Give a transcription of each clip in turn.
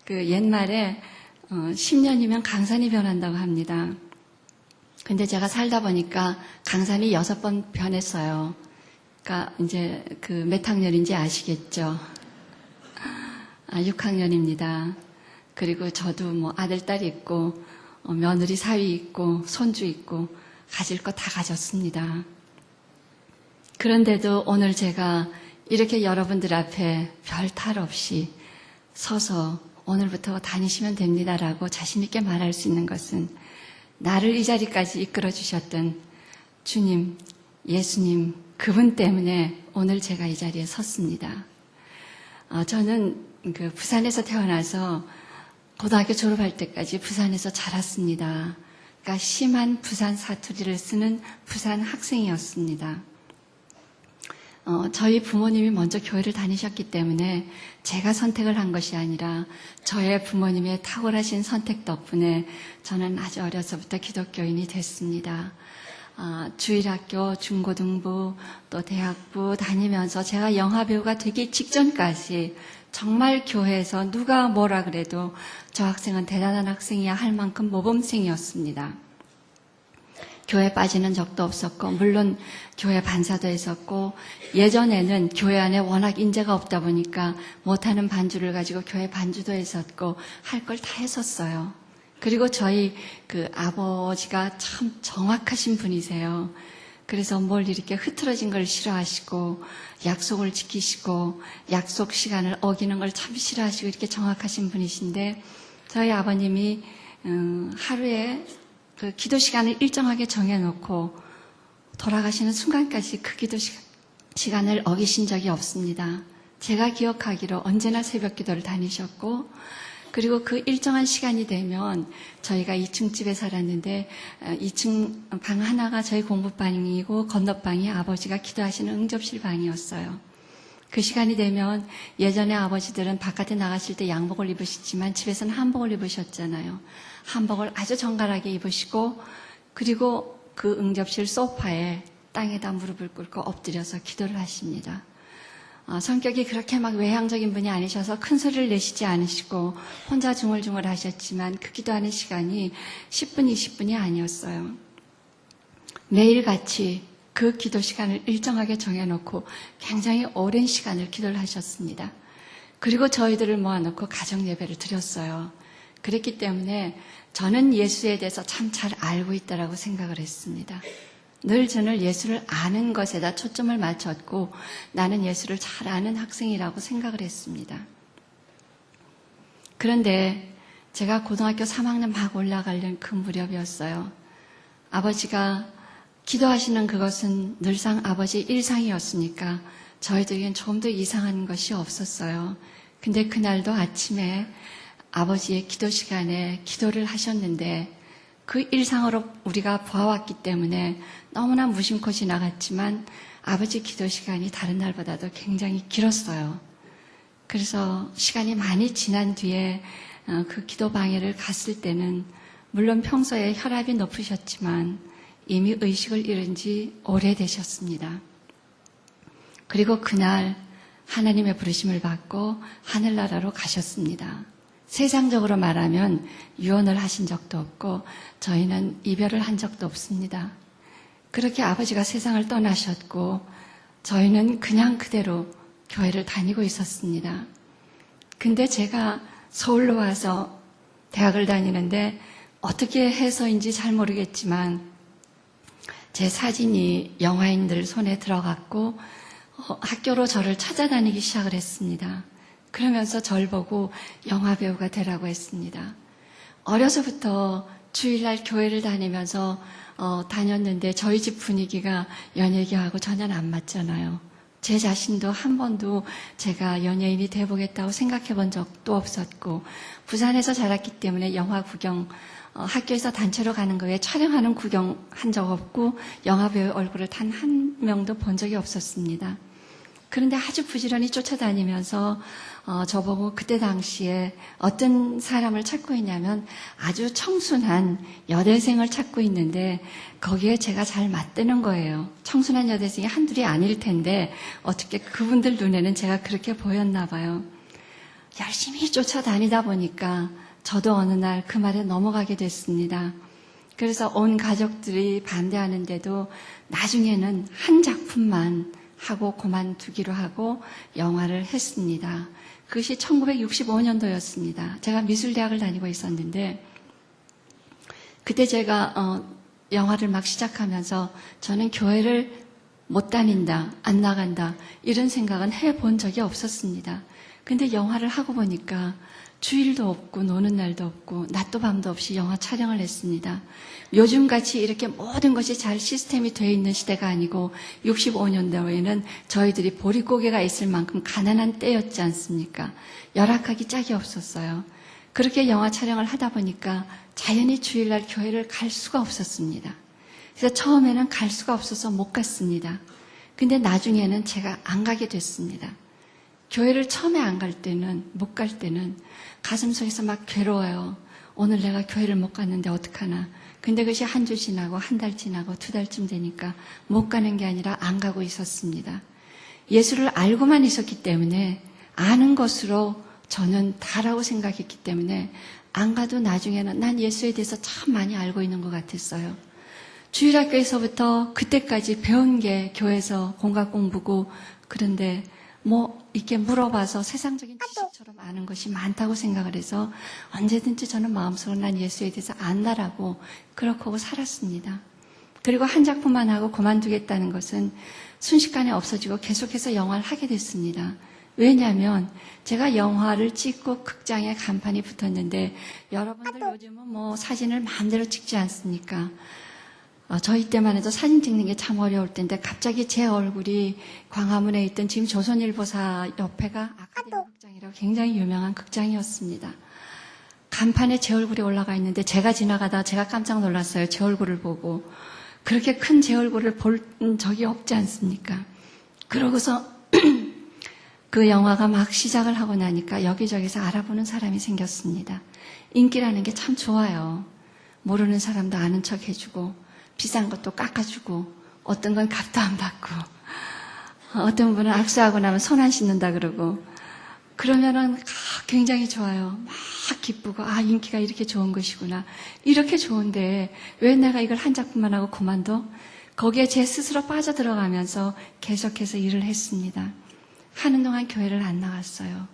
그 옛말에 10년이면 강산이 변한다고 합니다. 근데 제가 살다 보니까 강산이 6번 변했어요. 그러니까 이제 그 몇 학년인지 아시겠죠? 6학년입니다. 그리고 저도 뭐 아들, 딸 있고 며느리 사위 있고 손주 있고 가질 거 다 가졌습니다. 그런데도 오늘 제가 이렇게 여러분들 앞에 별 탈 없이 서서 오늘부터 다니시면 됩니다라고 자신 있게 말할 수 있는 것은 나를 이 자리까지 이끌어 주셨던 주님, 예수님, 그분 때문에 오늘 제가 이 자리에 섰습니다. 저는 그 부산에서 태어나서 고등학교 졸업할 때까지 부산에서 자랐습니다. 그러니까 심한 부산 사투리를 쓰는 부산 학생이었습니다. 저희 부모님이 먼저 교회를 다니셨기 때문에 제가 선택을 한 것이 아니라 저의 부모님의 탁월하신 선택 덕분에 저는 아주 어려서부터 기독교인이 됐습니다. 주일학교, 중고등부, 또 대학부 다니면서 제가 영화배우가 되기 직전까지 정말 교회에서 누가 뭐라 그래도 저 학생은 대단한 학생이야 할 만큼 모범생이었습니다. 교회 빠지는 적도 없었고, 물론 교회 반사도 했었고, 예전에는 교회 안에 워낙 인재가 없다 보니까 못하는 반주를 가지고 교회 반주도 했었고, 할 걸 다 했었어요. 그리고 저희 그 아버지가 참 정확하신 분이세요. 그래서 뭘 이렇게 흐트러진 걸 싫어하시고, 약속을 지키시고, 약속 시간을 어기는 걸 참 싫어하시고, 이렇게 정확하신 분이신데, 저희 아버님이 하루에 그 기도 시간을 일정하게 정해놓고 돌아가시는 순간까지 그 기도 시간을 어기신 적이 없습니다. 제가 기억하기로 언제나 새벽 기도를 다니셨고, 그리고 그 일정한 시간이 되면 저희가 2층 집에 살았는데 2층 방 하나가 저희 공부방이고 건너방이 아버지가 기도하시는 응접실 방이었어요. 그 시간이 되면 예전에 아버지들은 바깥에 나가실 때 양복을 입으시지만 집에서는 한복을 입으셨잖아요. 한복을 아주 정갈하게 입으시고 그리고 그 응접실 소파에 땅에다 무릎을 꿇고 엎드려서 기도를 하십니다. 성격이 그렇게 막 외향적인 분이 아니셔서 큰 소리를 내시지 않으시고 혼자 중얼중얼 하셨지만 그 기도하는 시간이 10분, 20분이 아니었어요. 매일같이 그 기도 시간을 일정하게 정해놓고 굉장히 오랜 시간을 기도를 하셨습니다. 그리고 저희들을 모아놓고 가정 예배를 드렸어요. 그랬기 때문에 저는 예수에 대해서 참 잘 알고 있다라고 생각을 했습니다. 늘 저는 예수를 아는 것에다 초점을 맞췄고 나는 예수를 잘 아는 학생이라고 생각을 했습니다. 그런데 제가 고등학교 3학년 막 올라가려는 그 무렵이었어요. 아버지가 기도하시는 그것은 늘상 아버지 일상이었으니까 저희들에겐 좀 더 이상한 것이 없었어요. 근데 그날도 아침에 아버지의 기도 시간에 기도를 하셨는데 그 일상으로 우리가 보아왔기 때문에 너무나 무심코 지나갔지만 아버지 기도 시간이 다른 날보다도 굉장히 길었어요. 그래서 시간이 많이 지난 뒤에 그 기도 방해를 갔을 때는 물론 평소에 혈압이 높으셨지만 이미 의식을 잃은 지 오래되셨습니다. 그리고 그날 하나님의 부르심을 받고 하늘나라로 가셨습니다. 세상적으로 말하면 유언을 하신 적도 없고 저희는 이별을 한 적도 없습니다. 그렇게 아버지가 세상을 떠나셨고 저희는 그냥 그대로 교회를 다니고 있었습니다. 근데 제가 서울로 와서 대학을 다니는데 어떻게 해서인지 잘 모르겠지만 제 사진이 영화인들 손에 들어갔고 학교로 저를 찾아다니기 시작을 했습니다. 그러면서 저를 보고 영화배우가 되라고 했습니다. 어려서부터 주일날 교회를 다니면서 다녔는데 저희 집 분위기가 연예계하고 전혀 안 맞잖아요. 제 자신도 한 번도 제가 연예인이 돼보겠다고 생각해 본 적도 없었고 부산에서 자랐기 때문에 영화 구경 학교에서 단체로 가는 거에 촬영하는 구경 한 적 없고 영화배우 얼굴을 단 한 명도 본 적이 없었습니다. 그런데 아주 부지런히 쫓아다니면서 저보고 그때 당시에 어떤 사람을 찾고 있냐면 아주 청순한 여대생을 찾고 있는데 거기에 제가 잘 맞대는 거예요. 청순한 여대생이 한둘이 아닐 텐데 어떻게 그분들 눈에는 제가 그렇게 보였나 봐요. 열심히 쫓아다니다 보니까 저도 어느 날 그 말에 넘어가게 됐습니다. 그래서 온 가족들이 반대하는데도 나중에는 한 작품만 하고 그만두기로 하고 영화를 했습니다. 그것이 1965년도였습니다. 제가 미술대학을 다니고 있었는데 그때 제가 영화를 막 시작하면서 저는 교회를 못 다닌다, 안 나간다 이런 생각은 해본 적이 없었습니다. 근데 영화를 하고 보니까 주일도 없고 노는 날도 없고 낮도 밤도 없이 영화 촬영을 했습니다. 요즘같이 이렇게 모든 것이 잘 시스템이 되어 있는 시대가 아니고 65년도에는 저희들이 보릿고개가 있을 만큼 가난한 때였지 않습니까? 열악하기 짝이 없었어요. 그렇게 영화 촬영을 하다 보니까 자연히 주일날 교회를 갈 수가 없었습니다. 그래서 처음에는 갈 수가 없어서 못 갔습니다. 근데 나중에는 제가 안 가게 됐습니다. 교회를 처음에 안 갈 때는, 못 갈 때는 가슴속에서 막 괴로워요. 오늘 내가 교회를 못 갔는데 어떡하나. 근데 그것이 한 주 지나고 한 달 지나고 두 달쯤 되니까 못 가는 게 아니라 안 가고 있었습니다. 예수를 알고만 있었기 때문에 아는 것으로 저는 다라고 생각했기 때문에 안 가도 나중에는 난 예수에 대해서 참 많이 알고 있는 것 같았어요. 주일학교에서부터 그때까지 배운 게 교회에서 공학 공부고 그런데 이렇게 물어봐서 세상적인 지식처럼 아는 것이 많다고 생각을 해서 언제든지 저는 마음속으로 난 예수에 대해서 안다라고 그렇게 하고 살았습니다. 그리고 한 작품만 하고 그만두겠다는 것은 순식간에 없어지고 계속해서 영화를 하게 됐습니다. 왜냐하면 제가 영화를 찍고 극장에 간판이 붙었는데 여러분들 요즘은 사진을 마음대로 찍지 않습니까? 저희 때만 해도 사진 찍는 게 참 어려울 텐데 갑자기 제 얼굴이 광화문에 있던 지금 조선일보사 옆에가 아카데미 극장이라고 굉장히 유명한 극장이었습니다. 간판에 제 얼굴이 올라가 있는데 제가 지나가다가 제가 깜짝 놀랐어요. 제 얼굴을 보고. 그렇게 큰 제 얼굴을 볼 적이 없지 않습니까? 그러고서 그 영화가 막 시작을 하고 나니까 여기저기서 알아보는 사람이 생겼습니다. 인기라는 게 참 좋아요. 모르는 사람도 아는 척 해주고 비싼 것도 깎아주고 어떤 건 값도 안 받고 어떤 분은 악수하고 나면 손 안 씻는다 그러고 그러면은 굉장히 좋아요. 막 기쁘고 인기가 이렇게 좋은 것이구나. 이렇게 좋은데 왜 내가 이걸 한 작품만 하고 그만둬? 거기에 제 스스로 빠져들어가면서 계속해서 일을 했습니다. 하는 동안 교회를 안 나갔어요.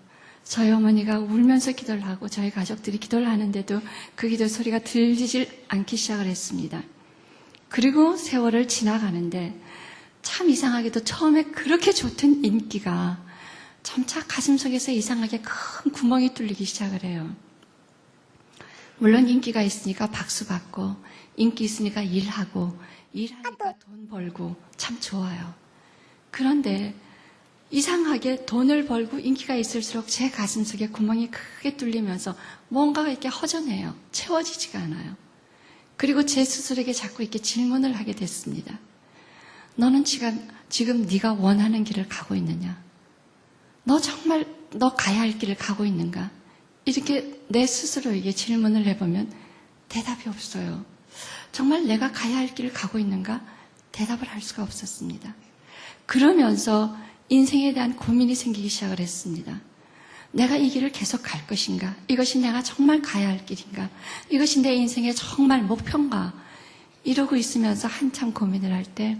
저희 어머니가 울면서 기도를 하고 저희 가족들이 기도를 하는데도 그 기도 소리가 들리질 않기 시작을 했습니다. 그리고 세월을 지나가는데 참 이상하게도 처음에 그렇게 좋던 인기가 점차 가슴속에서 이상하게 큰 구멍이 뚫리기 시작을 해요. 물론 인기가 있으니까 박수 받고 인기 있으니까 일하고 일하니까 돈 벌고 참 좋아요. 그런데 이상하게 돈을 벌고 인기가 있을수록 제 가슴속에 구멍이 크게 뚫리면서 뭔가가 이렇게 허전해요. 채워지지가 않아요. 그리고 제 스스로에게 자꾸 이렇게 질문을 하게 됐습니다. 너는 지금 네가 원하는 길을 가고 있느냐? 너 정말 너 가야 할 길을 가고 있는가? 이렇게 내 스스로에게 질문을 해보면 대답이 없어요. 정말 내가 가야 할 길을 가고 있는가? 대답을 할 수가 없었습니다. 그러면서 인생에 대한 고민이 생기기 시작을 했습니다. 내가 이 길을 계속 갈 것인가? 이것이 내가 정말 가야 할 길인가? 이것이 내 인생의 정말 목표인가? 이러고 있으면서 한참 고민을 할 때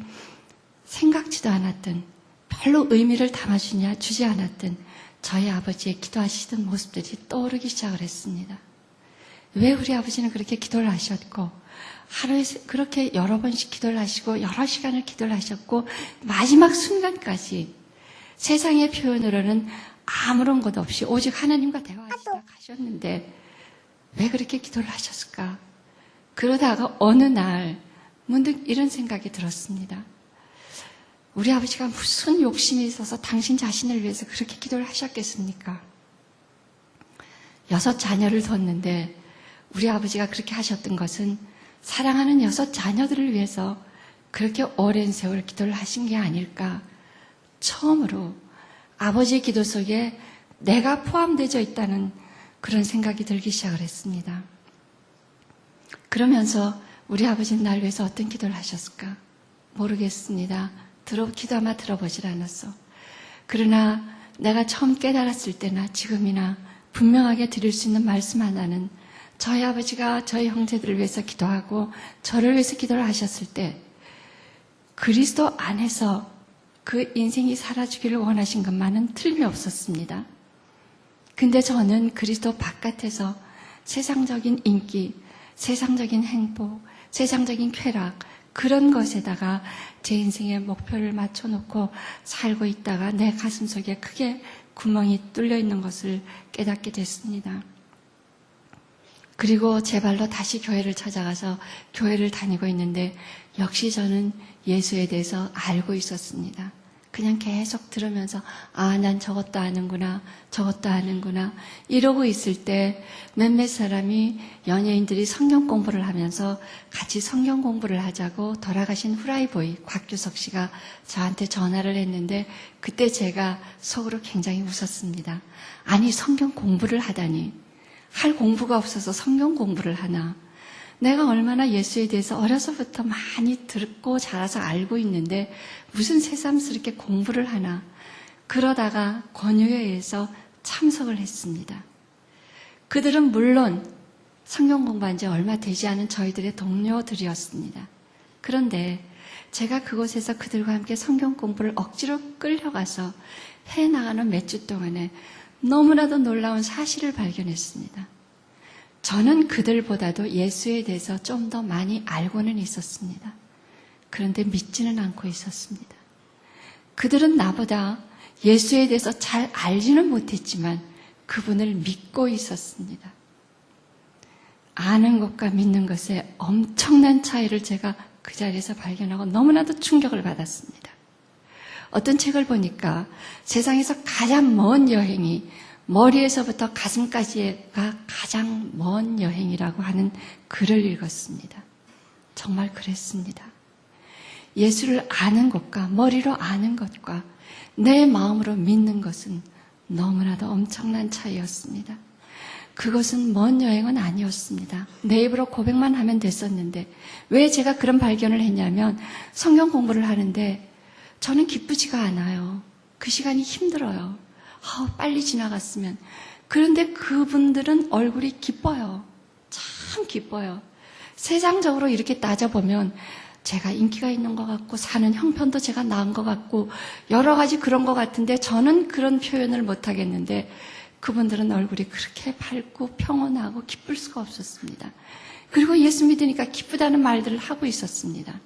생각지도 않았던 별로 의미를 주지 않았던 저희 아버지의 기도하시던 모습들이 떠오르기 시작을 했습니다. 왜 우리 아버지는 그렇게 기도를 하셨고 하루에 그렇게 여러 번씩 기도를 하시고 여러 시간을 기도를 하셨고 마지막 순간까지 세상의 표현으로는 아무런 것 없이 오직 하나님과 대화하시다 가셨는데 왜 그렇게 기도를 하셨을까? 그러다가 어느 날 문득 이런 생각이 들었습니다. 우리 아버지가 무슨 욕심이 있어서 당신 자신을 위해서 그렇게 기도를 하셨겠습니까? 6 자녀를 뒀는데 우리 아버지가 그렇게 하셨던 것은 사랑하는 6 자녀들을 위해서 그렇게 오랜 세월 기도를 하신 게 아닐까. 처음으로 아버지의 기도 속에 내가 포함되어 있다는 그런 생각이 들기 시작을 했습니다. 그러면서 우리 아버지는 날 위해서 어떤 기도를 하셨을까? 모르겠습니다. 기도 아마 들어보질 않았어. 그러나 내가 처음 깨달았을 때나 지금이나 분명하게 드릴 수 있는 말씀 하나는 저희 아버지가 저희 형제들을 위해서 기도하고 저를 위해서 기도를 하셨을 때 그리스도 안에서 그 인생이 살아주기를 원하신 것만은 틀림이 없었습니다. 근데 저는 그리스도 바깥에서 세상적인 인기, 세상적인 행복, 세상적인 쾌락 그런 것에다가 제 인생의 목표를 맞춰놓고 살고 있다가 내 가슴속에 크게 구멍이 뚫려 있는 것을 깨닫게 됐습니다. 그리고 제 발로 다시 교회를 찾아가서 교회를 다니고 있는데 역시 저는 예수에 대해서 알고 있었습니다. 그냥 계속 들으면서 난 저것도 아는구나, 저것도 아는구나 이러고 있을 때 몇몇 사람이 연예인들이 성경 공부를 하면서 같이 성경 공부를 하자고 돌아가신 후라이보이 곽규석 씨가 저한테 전화를 했는데 그때 제가 속으로 굉장히 웃었습니다. 아니 성경 공부를 하다니 할 공부가 없어서 성경 공부를 하나. 내가 얼마나 예수에 대해서 어려서부터 많이 듣고 자라서 알고 있는데 무슨 새삼스럽게 공부를 하나. 그러다가 권유회에서 참석을 했습니다. 그들은 물론 성경 공부한 지 얼마 되지 않은 저희들의 동료들이었습니다. 그런데 제가 그곳에서 그들과 함께 성경 공부를 억지로 끌려가서 해나가는 몇 주 동안에 너무나도 놀라운 사실을 발견했습니다. 저는 그들보다도 예수에 대해서 좀 더 많이 알고는 있었습니다. 그런데 믿지는 않고 있었습니다. 그들은 나보다 예수에 대해서 잘 알지는 못했지만 그분을 믿고 있었습니다. 아는 것과 믿는 것에 엄청난 차이를 제가 그 자리에서 발견하고 너무나도 충격을 받았습니다. 어떤 책을 보니까 세상에서 가장 먼 여행이 머리에서부터 가슴까지가 가장 먼 여행이라고 하는 글을 읽었습니다. 정말 그랬습니다. 예수를 아는 것과 머리로 아는 것과 내 마음으로 믿는 것은 너무나도 엄청난 차이였습니다. 그것은 먼 여행은 아니었습니다. 내 입으로 고백만 하면 됐었는데 왜 제가 그런 발견을 했냐면 성경 공부를 하는데 저는 기쁘지가 않아요. 그 시간이 힘들어요. 빨리 지나갔으면. 그런데 그분들은 얼굴이 기뻐요. 참 기뻐요. 세상적으로 이렇게 따져보면 제가 인기가 있는 것 같고 사는 형편도 제가 나은 것 같고 여러 가지 그런 것 같은데 저는 그런 표현을 못하겠는데 그분들은 얼굴이 그렇게 밝고 평온하고 기쁠 수가 없었습니다. 그리고 예수 믿으니까 기쁘다는 말들을 하고 있었습니다.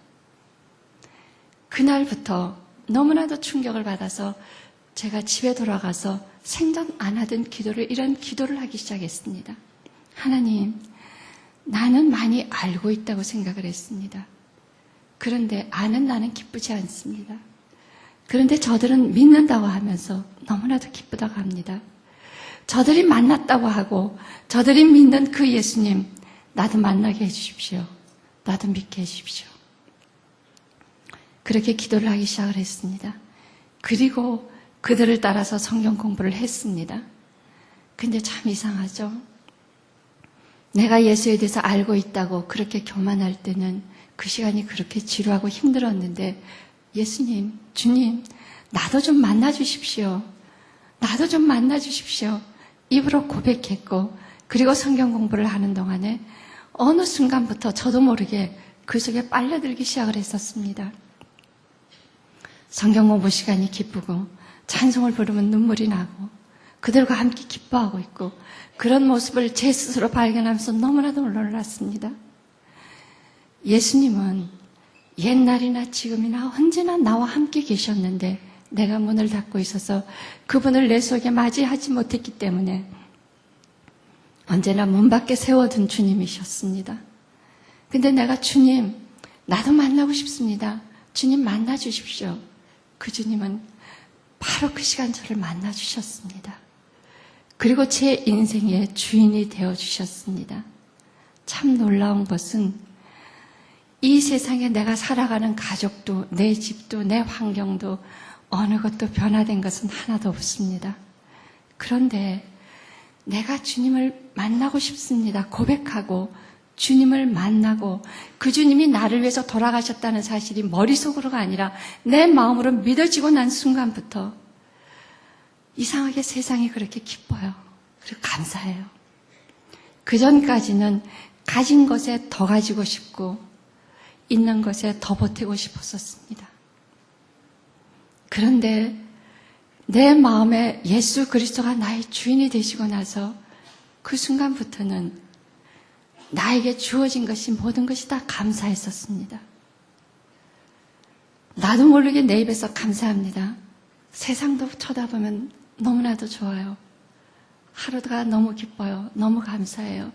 그날부터 너무나도 충격을 받아서 제가 집에 돌아가서 생전 안 하던 기도를 이런 기도를 하기 시작했습니다. 하나님, 나는 많이 알고 있다고 생각을 했습니다. 그런데 아는 나는 기쁘지 않습니다. 그런데 저들은 믿는다고 하면서 너무나도 기쁘다고 합니다. 저들이 만났다고 하고 저들이 믿는 그 예수님, 나도 만나게 해주십시오. 나도 믿게 해주십시오. 그렇게 기도를 하기 시작을 했습니다. 그리고 그들을 따라서 성경 공부를 했습니다. 근데 참 이상하죠? 내가 예수에 대해서 알고 있다고 그렇게 교만할 때는 그 시간이 그렇게 지루하고 힘들었는데 예수님, 주님, 나도 좀 만나주십시오. 나도 좀 만나주십시오. 입으로 고백했고 그리고 성경 공부를 하는 동안에 어느 순간부터 저도 모르게 그 속에 빨려들기 시작을 했었습니다. 성경 공부 시간이 기쁘고 찬송을 부르면 눈물이 나고 그들과 함께 기뻐하고 있고 그런 모습을 제 스스로 발견하면서 너무나도 놀랐습니다. 예수님은 옛날이나 지금이나 언제나 나와 함께 계셨는데 내가 문을 닫고 있어서 그분을 내 속에 맞이하지 못했기 때문에 언제나 문 밖에 세워둔 주님이셨습니다. 근데 내가 주님, 나도 만나고 싶습니다. 주님 만나 주십시오. 그 주님은 바로 그 시간 저를 만나 주셨습니다. 그리고 제 인생의 주인이 되어 주셨습니다. 참 놀라운 것은 이 세상에 내가 살아가는 가족도 내 집도 내 환경도 어느 것도 변화된 것은 하나도 없습니다. 그런데 내가 주님을 만나고 싶습니다. 고백하고 주님을 만나고 그 주님이 나를 위해서 돌아가셨다는 사실이 머릿속으로가 아니라 내 마음으로 믿어지고 난 순간부터 이상하게 세상이 그렇게 기뻐요. 그리고 감사해요. 그 전까지는 가진 것에 더 가지고 싶고 있는 것에 더 보태고 싶었었습니다. 그런데 내 마음에 예수 그리스도가 나의 주인이 되시고 나서 그 순간부터는 나에게 주어진 것이 모든 것이 다 감사했었습니다. 나도 모르게 내 입에서 감사합니다. 세상도 쳐다보면 너무나도 좋아요. 하루가 너무 기뻐요. 너무 감사해요.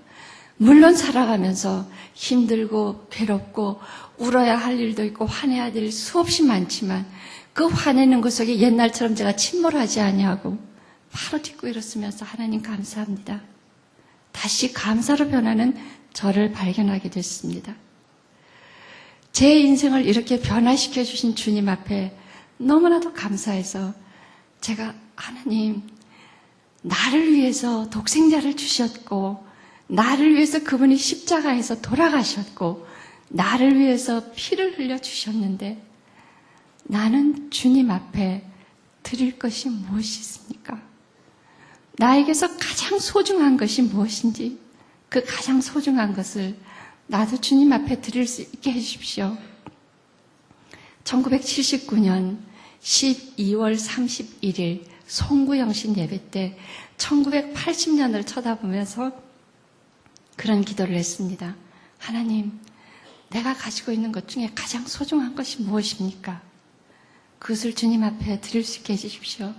물론 살아가면서 힘들고 괴롭고 울어야 할 일도 있고 화내야 될 일 수없이 많지만 그 화내는 것 속에 옛날처럼 제가 침몰하지 아니하고 바로 딛고 일었으면서 하나님 감사합니다. 다시 감사로 변하는 저를 발견하게 됐습니다. 제 인생을 이렇게 변화시켜 주신 주님 앞에 너무나도 감사해서 제가 하나님 나를 위해서 독생자를 주셨고 나를 위해서 그분이 십자가에서 돌아가셨고 나를 위해서 피를 흘려 주셨는데 나는 주님 앞에 드릴 것이 무엇이 있습니까? 나에게서 가장 소중한 것이 무엇인지 그 가장 소중한 것을 나도 주님 앞에 드릴 수 있게 해주십시오. 1979년 12월 31일 송구영신 예배 때 1980년을 쳐다보면서 그런 기도를 했습니다. 하나님, 내가 가지고 있는 것 중에 가장 소중한 것이 무엇입니까? 그것을 주님 앞에 드릴 수 있게 해주십시오.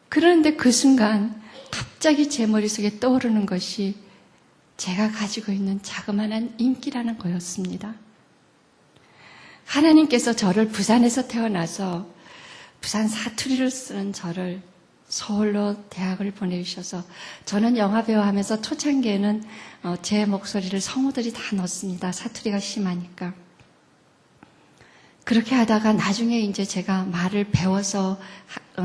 그런데 그 순간 갑자기 제 머릿속에 떠오르는 것이 제가 가지고 있는 자그마한 인기라는 거였습니다. 하나님께서 저를 부산에서 태어나서 부산 사투리를 쓰는 저를 서울로 대학을 보내주셔서 저는 영화배우 하면서 초창기에는 제 목소리를 성우들이 다 넣습니다. 사투리가 심하니까. 그렇게 하다가 나중에 이제 제가 말을 배워서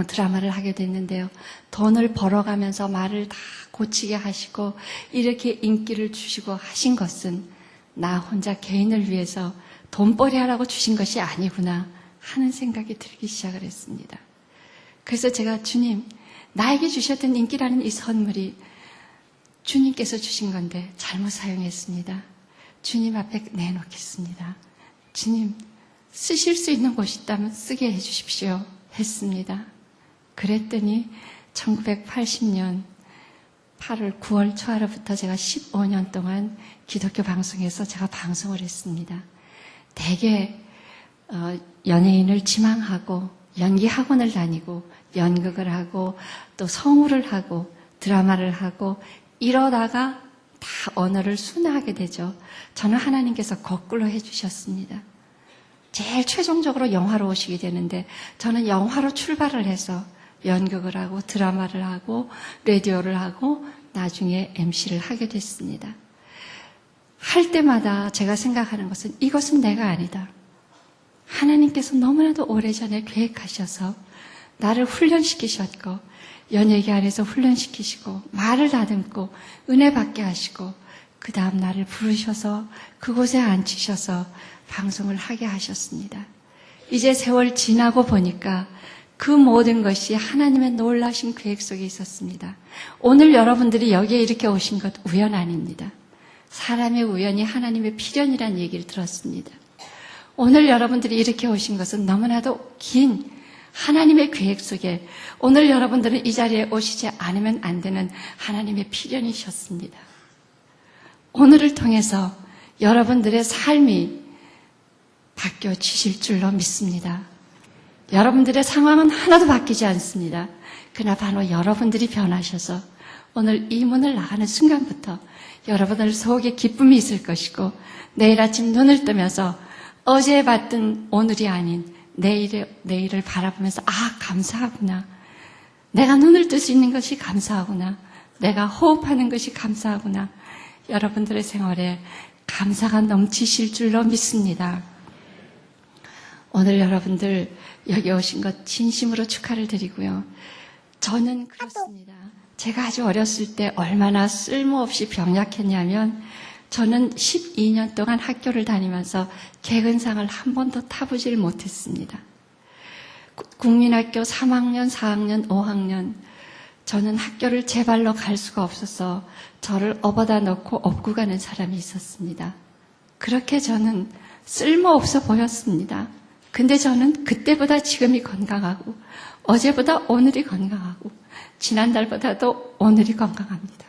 드라마를 하게 됐는데요. 돈을 벌어가면서 말을 다 고치게 하시고 이렇게 인기를 주시고 하신 것은 나 혼자 개인을 위해서 돈벌이 하라고 주신 것이 아니구나 하는 생각이 들기 시작을 했습니다. 그래서 제가 주님, 나에게 주셨던 인기라는 이 선물이 주님께서 주신 건데 잘못 사용했습니다. 주님 앞에 내놓겠습니다. 주님, 쓰실 수 있는 곳이 있다면 쓰게 해주십시오. 했습니다. 그랬더니 1980년 8월 9월 초하루부터 제가 15년 동안 기독교 방송에서 제가 방송을 했습니다. 대개 연예인을 지망하고 연기 학원을 다니고 연극을 하고 또 성우를 하고 드라마를 하고 이러다가 다 언어를 순화하게 되죠. 저는 하나님께서 거꾸로 해주셨습니다. 제일 최종적으로 영화로 오시게 되는데 저는 영화로 출발을 해서 연극을 하고 드라마를 하고 라디오를 하고 나중에 MC를 하게 됐습니다. 할 때마다 제가 생각하는 것은 이것은 내가 아니다. 하나님께서 너무나도 오래전에 계획하셔서 나를 훈련시키셨고 연예계 안에서 훈련시키시고 말을 다듬고 은혜 받게 하시고 그 다음 나를 부르셔서 그곳에 앉히셔서 방송을 하게 하셨습니다. 이제 세월 지나고 보니까 그 모든 것이 하나님의 놀라신 계획 속에 있었습니다. 오늘 여러분들이 여기에 이렇게 오신 것 우연 아닙니다. 사람의 우연이 하나님의 필연이라는 얘기를 들었습니다. 오늘 여러분들이 이렇게 오신 것은 너무나도 긴 하나님의 계획 속에 오늘 여러분들은 이 자리에 오시지 않으면 안 되는 하나님의 필연이셨습니다. 오늘을 통해서 여러분들의 삶이 바뀌어지실 줄로 믿습니다. 여러분들의 상황은 하나도 바뀌지 않습니다. 그러나 바로 여러분들이 변하셔서 오늘 이 문을 나가는 순간부터 여러분들 속에 기쁨이 있을 것이고 내일 아침 눈을 뜨면서 어제 봤던 오늘이 아닌 내일을 바라보면서 감사하구나. 내가 눈을 뜰 수 있는 것이 감사하구나. 내가 호흡하는 것이 감사하구나. 여러분들의 생활에 감사가 넘치실 줄로 믿습니다. 오늘 여러분들 여기 오신 것 진심으로 축하를 드리고요. 저는 그렇습니다. 제가 아주 어렸을 때 얼마나 쓸모없이 병약했냐면 저는 12년 동안 학교를 다니면서 개근상을 한 번도 타보질 못했습니다. 국민학교 3학년, 4학년, 5학년 저는 학교를 제 발로 갈 수가 없어서 저를 업어다 놓고 업고 가는 사람이 있었습니다. 그렇게 저는 쓸모없어 보였습니다. 근데 저는 그때보다 지금이 건강하고 어제보다 오늘이 건강하고 지난달보다도 오늘이 건강합니다.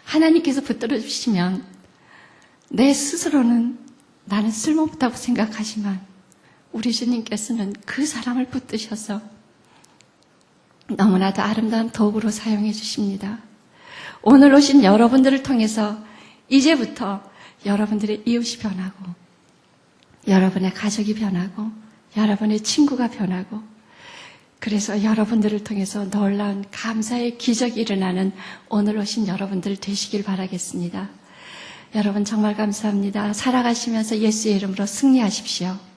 하나님께서 붙들어 주시면 내 스스로는 나는 쓸모없다고 생각하지만 우리 주님께서는 그 사람을 붙드셔서 너무나도 아름다운 도구로 사용해 주십니다. 오늘 오신 여러분들을 통해서 이제부터 여러분들의 이웃이 변하고 여러분의 가족이 변하고 여러분의 친구가 변하고 그래서 여러분들을 통해서 놀라운 감사의 기적이 일어나는 오늘 오신 여러분들 되시길 바라겠습니다. 여러분 정말 감사합니다. 살아가시면서 예수의 이름으로 승리하십시오.